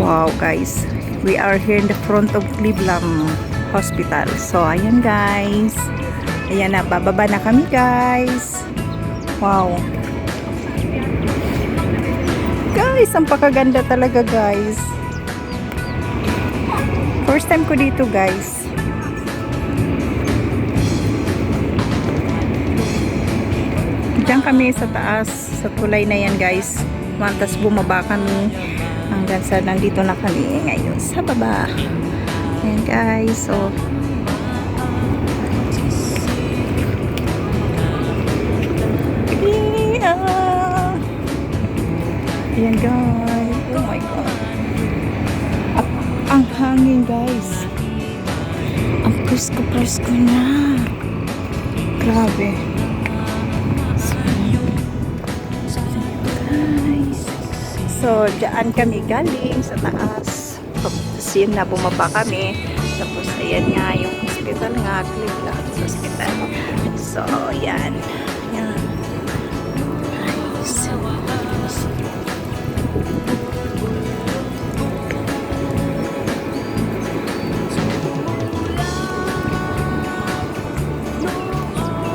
Wow guys, we are here in the front of Cleveland Hospital. So ayan guys, ayan na, bababa na kami guys. Wow guys, ang pakaganda talaga guys. First time ko dito guys. Diyan kami sa taas, sa tulay na yan guys. Tapos bumaba kami hanggang sa nandito na kami ngayon sa baba. Ayan guys, so ayan guys, oh my god, ang hangin guys, ang presko na, grabe. So, dyan kami galing sa taas. Tapos yun na, bumaba kami. Tapos, ayan nga, yung hospital nga, Cleveland Hospital. So, yan. Yan. Nice.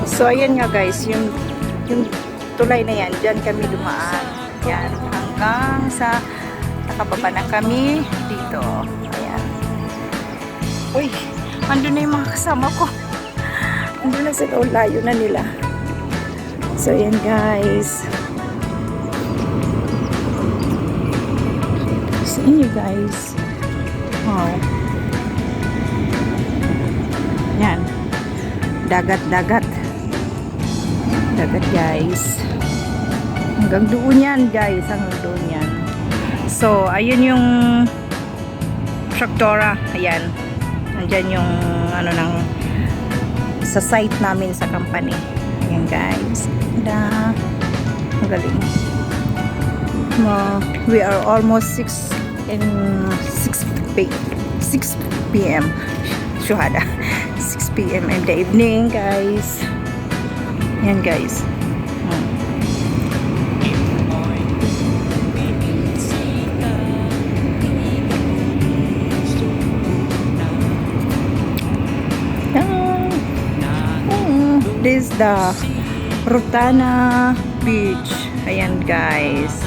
So, ayan nga guys, yung tulay na yan, dyan kami dumaan. Yan. Hanggang sa nakababa na kami dito. Ayan. Uy, andun na yung mga kasama ko. Andun na sila, layo na nila. So ayan guys, sa inyo guys. Wow. Yan, dagat guys. Hanggang doon yan guys, hanggang doon yan. So ayun yung traktora, ayan, nandyan yung ano ng sa site namin sa company. Ayan guys, magaling. We are almost 6 p.m. Shuhada 6 p.m. in the evening guys. Ayan guys. This is the Rotana Beach. Ayan guys,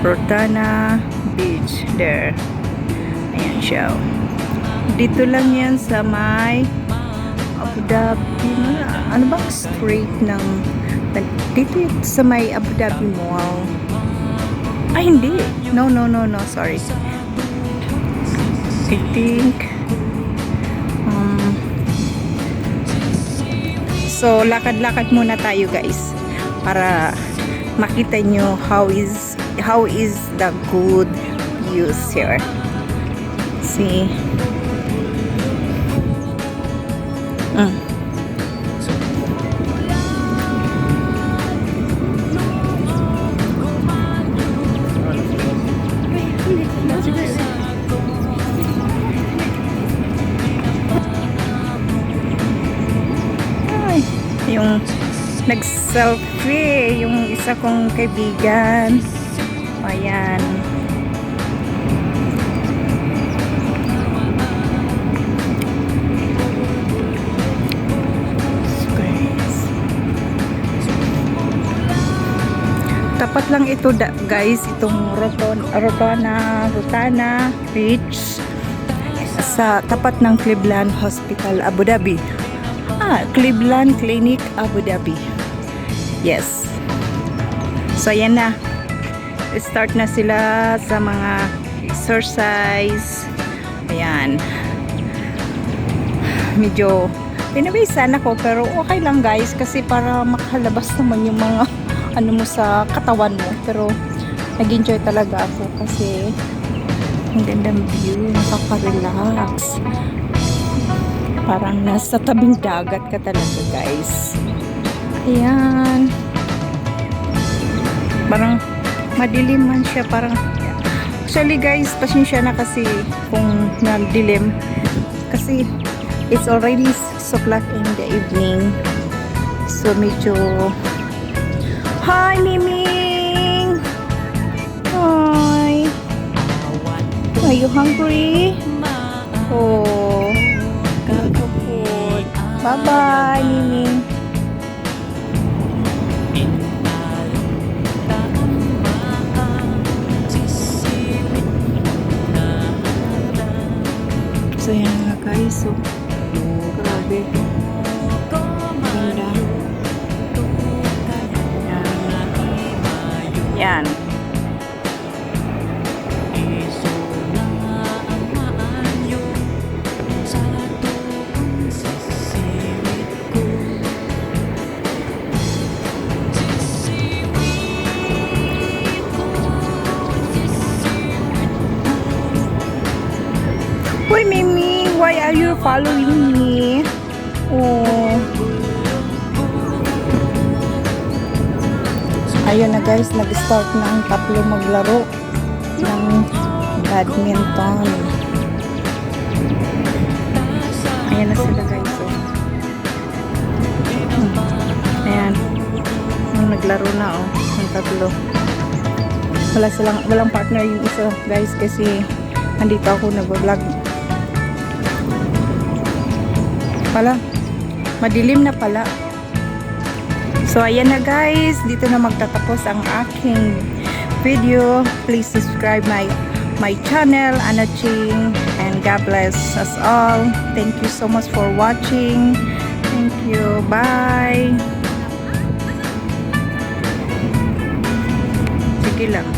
Rotana Beach there. Ayan siya. Dito lang yan sa may Abu Dhabi. Ano bang street ng dito sa may Abu Dhabi Mall? Ay hindi. No, sorry. I think so lakad-lakad muna tayo guys para makita nyo how is the good views here. See, yung nag-selfie yung isa kong kaibigan. Ayan. Tapat lang ito guys, itong Rotana Beach sa tapat ng Cleveland Hospital Abu Dhabi. Cleveland Clinic Abu Dhabi. Yes. So ayan na, start na sila sa mga exercise. Ayan, medyo pinawisan ako pero okay lang guys, kasi para makalabas naman yung mga ano mo sa katawan mo. Pero nag-enjoy talaga ako kasi ang gandang view, nakaka-relax, parang nasa tabing dagat ka talaga guys. Ayan, parang madilim man siya, parang actually guys, pasensya na kasi kung nadilim kasi it's already 6 o'clock in the evening. So medyo Hi, Miming! Hi! Are you hungry? Oh. Bye-bye, Nining. So, yan nga guys. So, grabe. Ganda. Yan. Yan. Uy, Mimi, why are you following me? Oh. Ayun na guys, nag-start na ang tatlo maglaro ng badminton. Ayan na sila guys. Oh. Ayan. Naglaro na oh, ang tatlo. Walang partner yung isa guys kasi andito ako nag-vlog. Pala, madilim na pala. So ayan na guys, dito na magtatapos ang aking video. Please subscribe my channel, Anna Ching, and God bless us all. Thank you so much for watching. Thank you. Bye. Sige lang.